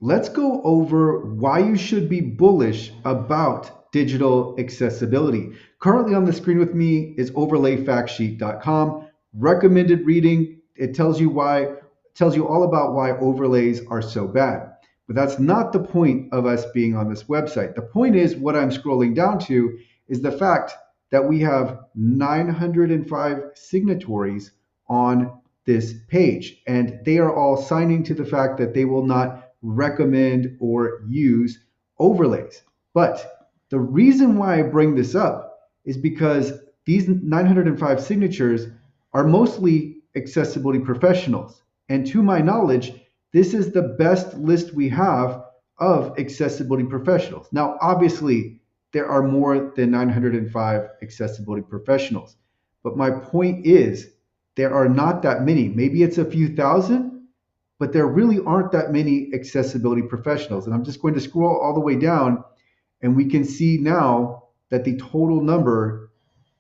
let's go over why you should be bullish about digital accessibility. Currently on the screen with me is overlayfactsheet.com. Recommended reading. It tells you all about why overlays are so bad. But that's not the point of us being on this website. The point is what I'm scrolling down to is the fact that we have 905 signatories on this page, and they are all signing to the fact that they will not recommend or use overlays. But the reason why I bring this up is because these 905 signatures are mostly accessibility professionals. And to my knowledge, this is the best list we have of accessibility professionals. Now, obviously, there are more than 905 accessibility professionals. But my point is, there are not that many. Maybe it's a few thousand, but there really aren't that many accessibility professionals. And I'm just going to scroll all the way down, and we can see now that the total number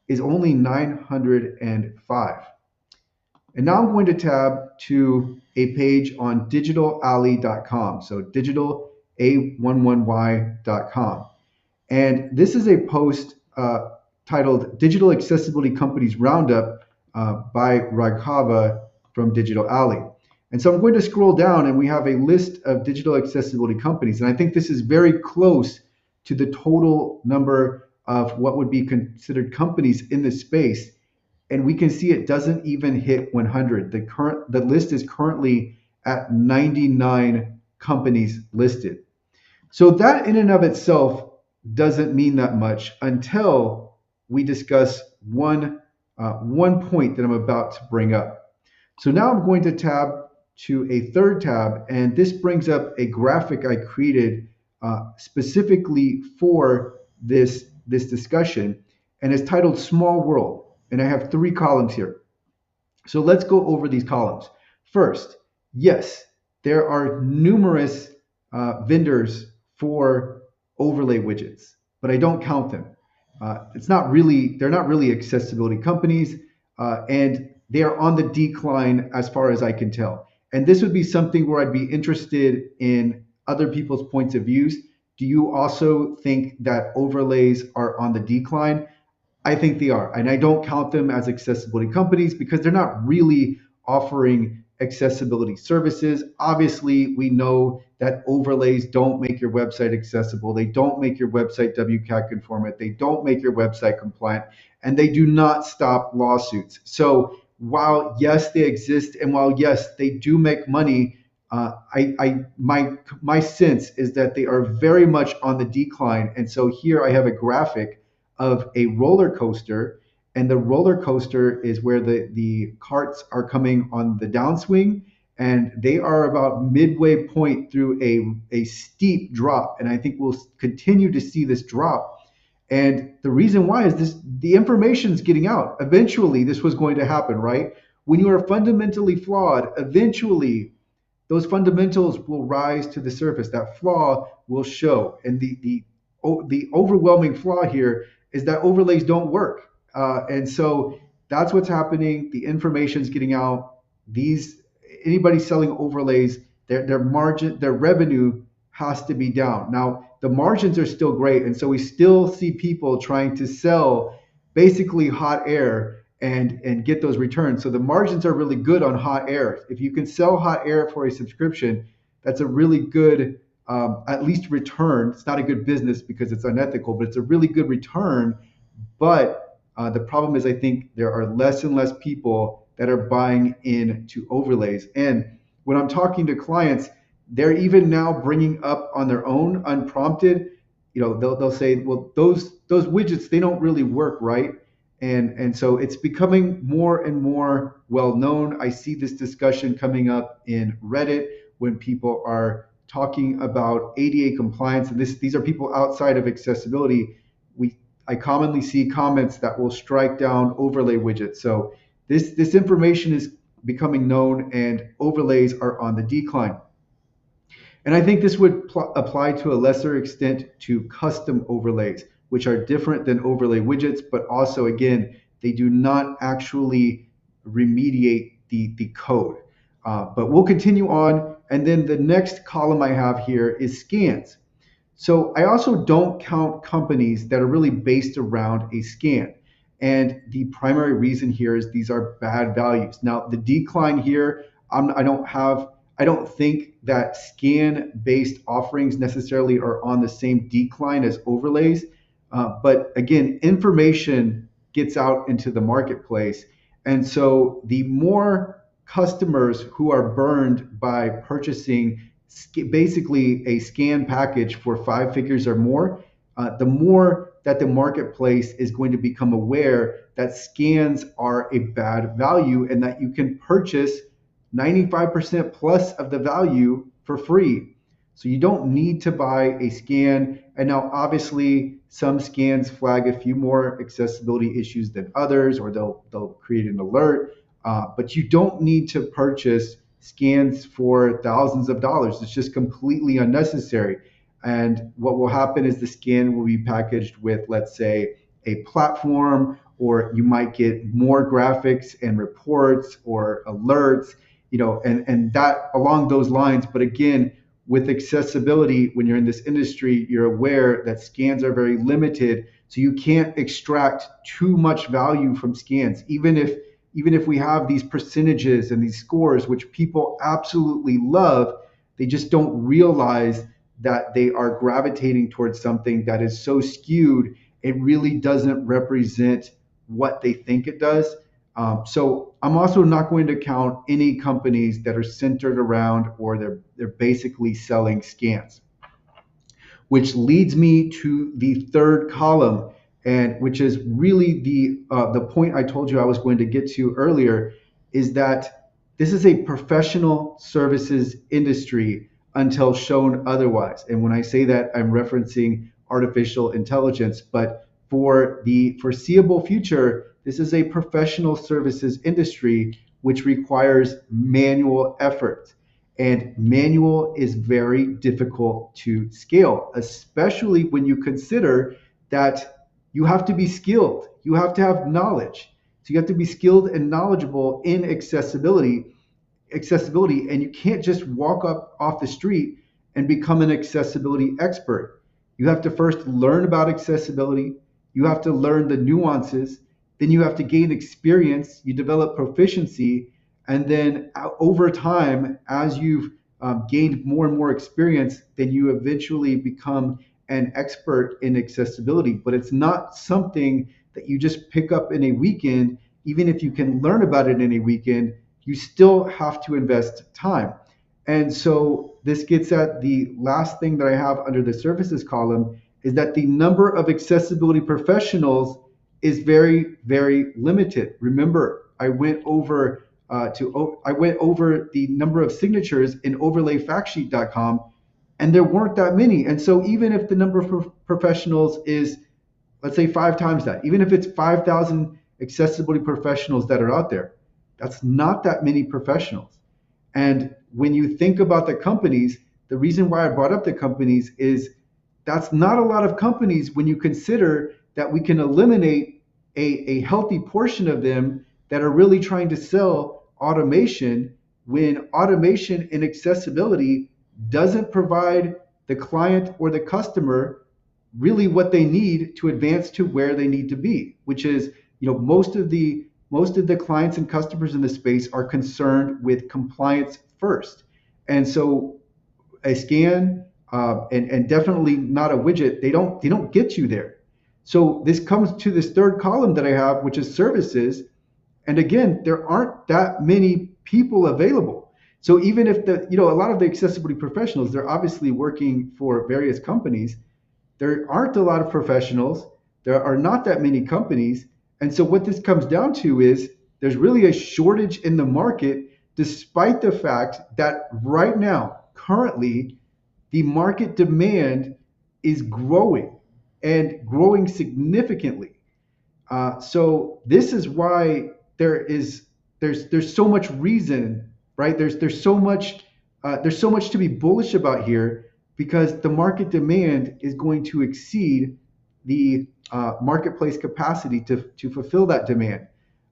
is only 905. And now I'm going to tab to a page on digitalalley.com. So digitala11y.com. And this is a post titled Digital Accessibility Companies Roundup by Raghava from Digital Alley. And so I'm going to scroll down, and we have a list of digital accessibility companies. And I think this is very close to the total number of what would be considered companies in this space. And we can see it doesn't even hit 100. The list is currently at 99 companies listed. So that in and of itself doesn't mean that much until we discuss one point that I'm about to bring up. So now I'm going to tab to a third tab, and this brings up a graphic I created specifically for this discussion, and it's titled Small World. And I have 3 columns here. So let's go over these columns. First, yes, there are numerous vendors for overlay widgets, but I don't count them. They're not really accessibility companies, and they are on the decline as far as I can tell. And this would be something where I'd be interested in other people's points of views. Do you also think that overlays are on the decline? I think they are. And I don't count them as accessibility companies because they're not really offering accessibility services. Obviously, we know that overlays don't make your website accessible. They don't make your website WCAG conformant. They don't make your website compliant, and they do not stop lawsuits. So while yes, they exist, and while yes, they do make money, my sense is that they are very much on the decline. And so here I have a graphic of a roller coaster, and the roller coaster is where the carts are coming on the downswing, and they are about midway point through a steep drop, and I think we'll continue to see this drop. And the reason why is the information is getting out. Eventually this was going to happen, right? When you are fundamentally flawed, eventually those fundamentals will rise to the surface. That flaw will show, and the overwhelming flaw here is that overlays don't work. And so that's what's happening. The information's getting out. Anybody selling overlays, their margin, their revenue has to be down. Now, the margins are still great. And so we still see people trying to sell basically hot air and get those returns. So the margins are really good on hot air. If you can sell hot air for a subscription, that's a really good at least return. It's not a good business because it's unethical, but it's a really good return. But the problem is, I think there are less and less people that are buying into overlays. And when I'm talking to clients, they're even now bringing up on their own, unprompted. They'll say, well, those widgets, they don't really work, right? And so it's becoming more and more well known. I see this discussion coming up in Reddit when people are talking about ADA compliance, and these are people outside of accessibility. I commonly see comments that will strike down overlay widgets. So this information is becoming known, and overlays are on the decline. And I think this would apply to a lesser extent to custom overlays, which are different than overlay widgets, but also, again, they do not actually remediate the code. But we'll continue on. And then the next column I have here is scans. So I also don't count companies that are really based around a scan. And the primary reason here is these are bad values. Now, the decline here, I don't think that scan-based offerings necessarily are on the same decline as overlays. But again, information gets out into the marketplace. And so the more customers who are burned by purchasing basically a scan package for 5 figures or more, the more that the marketplace is going to become aware that scans are a bad value and that you can purchase 95% plus of the value for free. So you don't need to buy a scan. And now, obviously, some scans flag a few more accessibility issues than others, or they'll create an alert. But you don't need to purchase scans for thousands of dollars. It's just completely unnecessary. And what will happen is the scan will be packaged with, let's say, a platform, or you might get more graphics and reports or alerts, and that along those lines. But again, with accessibility, when you're in this industry, you're aware that scans are very limited. So you can't extract too much value from scans, even if we have these percentages and these scores, which people absolutely love. They just don't realize that they are gravitating towards something that is so skewed, it really doesn't represent what they think it does. So I'm also not going to count any companies that are centered around, or they're basically selling scans, which leads me to the third column, and which is really the point I told you I was going to get to earlier, is that this is a professional services industry until shown otherwise. And when I say that, I'm referencing artificial intelligence. But for the foreseeable future, this is a professional services industry which requires manual effort. And manual is very difficult to scale, especially when you consider that you have to be skilled, you have to have knowledge. So you have to be skilled and knowledgeable in accessibility, and you can't just walk up off the street and become an accessibility expert. You have to first learn about accessibility, you have to learn the nuances, then you have to gain experience, you develop proficiency, and then over time, as you've gained more and more experience, then you eventually become an expert in accessibility. But it's not something that you just pick up in a weekend. Even if you can learn about it in a weekend, you still have to invest time. And so this gets at the last thing that I have under the services column, is that the number of accessibility professionals is very, very limited. Remember, I went over the number of signatures in overlayfactsheet.com, and there weren't that many. And so even if the number of professionals is, let's say, 5 times that, even if it's 5,000 accessibility professionals that are out there, that's not that many professionals. And when you think about the companies, the reason why I brought up the companies is that's not a lot of companies when you consider that we can eliminate a healthy portion of them that are really trying to sell automation, when automation and accessibility doesn't provide the client or the customer really what they need to advance to where they need to be, which is, most of the clients and customers in the space are concerned with compliance first. And so a scan, and definitely not a widget, they don't get you there. So this comes to this third column that I have, which is services. And again, there aren't that many people available. So even if a lot of the accessibility professionals, they're obviously working for various companies, there aren't a lot of professionals, there are not that many companies. And so what this comes down to is there's really a shortage in the market, despite the fact that right now, currently, the market demand is growing, and growing significantly. So this is why there's so much reason, right? There's so much to be bullish about here, because the market demand is going to exceed the marketplace capacity to fulfill that demand.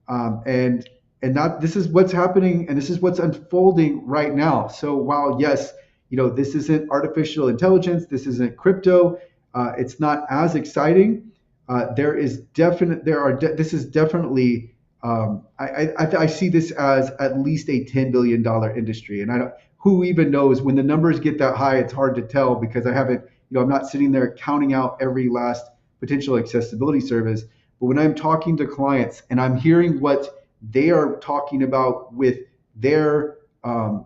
And and that this is what's happening and this is what's unfolding right now. So while yes, this isn't artificial intelligence, this isn't crypto, it's not as exciting. This is definitely I see this as at least a $10 billion industry, and I don't, who even knows when the numbers get that high. It's hard to tell because I haven't, I'm not sitting there counting out every last potential accessibility service. But when I'm talking to clients and I'm hearing what they are talking about with their um,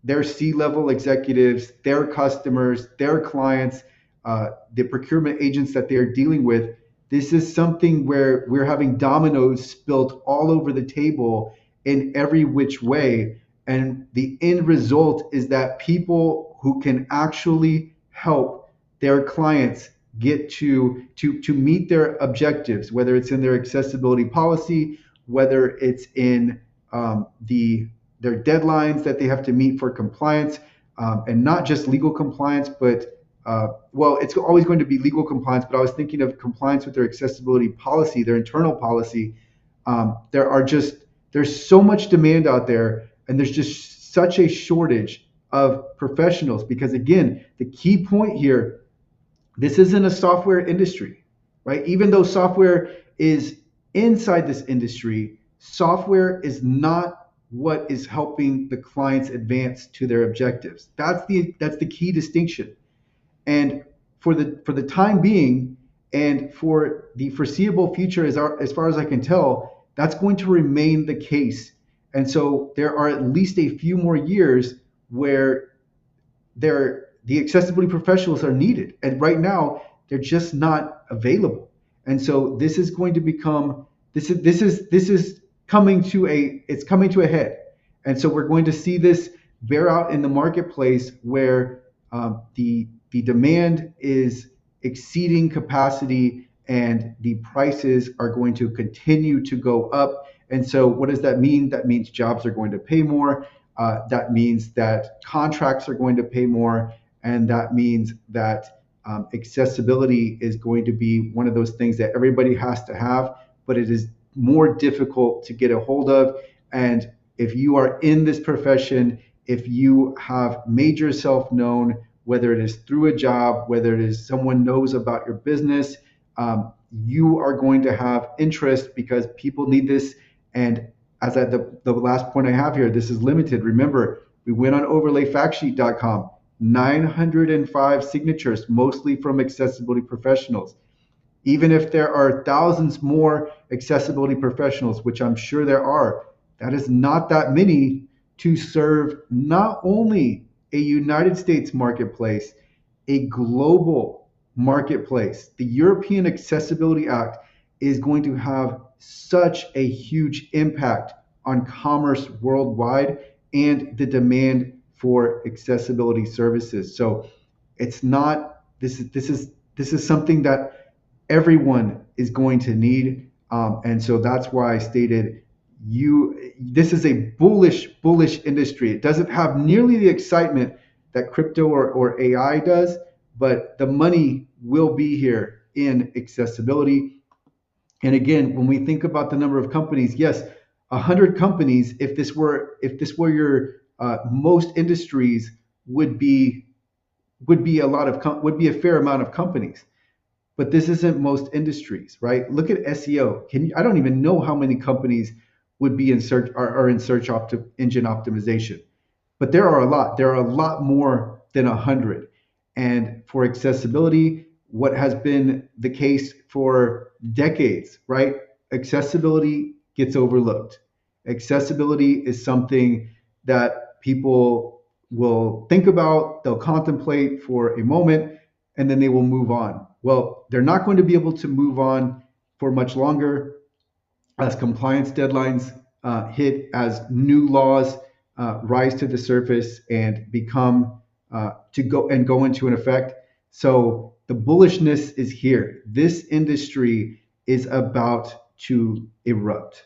their C-level executives, their customers, their clients, the procurement agents that they're dealing with. This is something where we're having dominoes spilt all over the table in every which way. And the end result is that people who can actually help their clients get to meet their objectives, whether it's in their accessibility policy, whether it's in their deadlines that they have to meet for compliance, and not just legal compliance, but well, it's always going to be legal compliance, but I was thinking of compliance with their accessibility policy, their internal policy. There's so much demand out there, and there's just such a shortage of professionals because, again, the key point here, this isn't a software industry, right? Even though software is inside this industry, software is not what is helping the clients advance to their objectives. That's the key distinction. And for the time being, and for the foreseeable future, as far as I can tell, that's going to remain the case. And so there are at least a few more years where the accessibility professionals are needed, and right now they're just not available. And so this is going to become this is coming to a head. And so we're going to see this bear out in the marketplace where the demand is exceeding capacity and the prices are going to continue to go up. And so what does that mean? That means jobs are going to pay more. That means that contracts are going to pay more. And that means that accessibility is going to be one of those things that everybody has to have, but it is more difficult to get a hold of. And if you are in this profession, if you have made yourself known, whether it is through a job, whether it is someone knows about your business, you are going to have interest because people need this. And as at the last point I have here, this is limited. Remember, we went on overlayfactsheet.com, 905 signatures, mostly from accessibility professionals. Even if there are thousands more accessibility professionals, which I'm sure there are, that is not that many to serve not only a United States marketplace, a global marketplace. The European Accessibility Act is going to have such a huge impact on commerce worldwide and the demand for accessibility services. So it's not this is something that everyone is going to need, and so that's why I stated this is a bullish industry. It doesn't have nearly the excitement that crypto or AI does, but the money will be here in accessibility. And again, when we think about the number of companies, yes, 100 companies, if this were your most industries, would be a fair amount of companies. But this isn't most industries, right? Look at SEO. I don't even know how many companies would be in search are in engine optimization, but there are a lot. There are a lot more than 100. And for accessibility, what has been the case for decades, right? Accessibility gets overlooked. Accessibility is something that people will think about, they'll contemplate for a moment, and then they will move on. Well, they're not going to be able to move on for much longer as compliance deadlines hit, as new laws rise to the surface and become go into an effect. So the bullishness is here. This industry is about to erupt.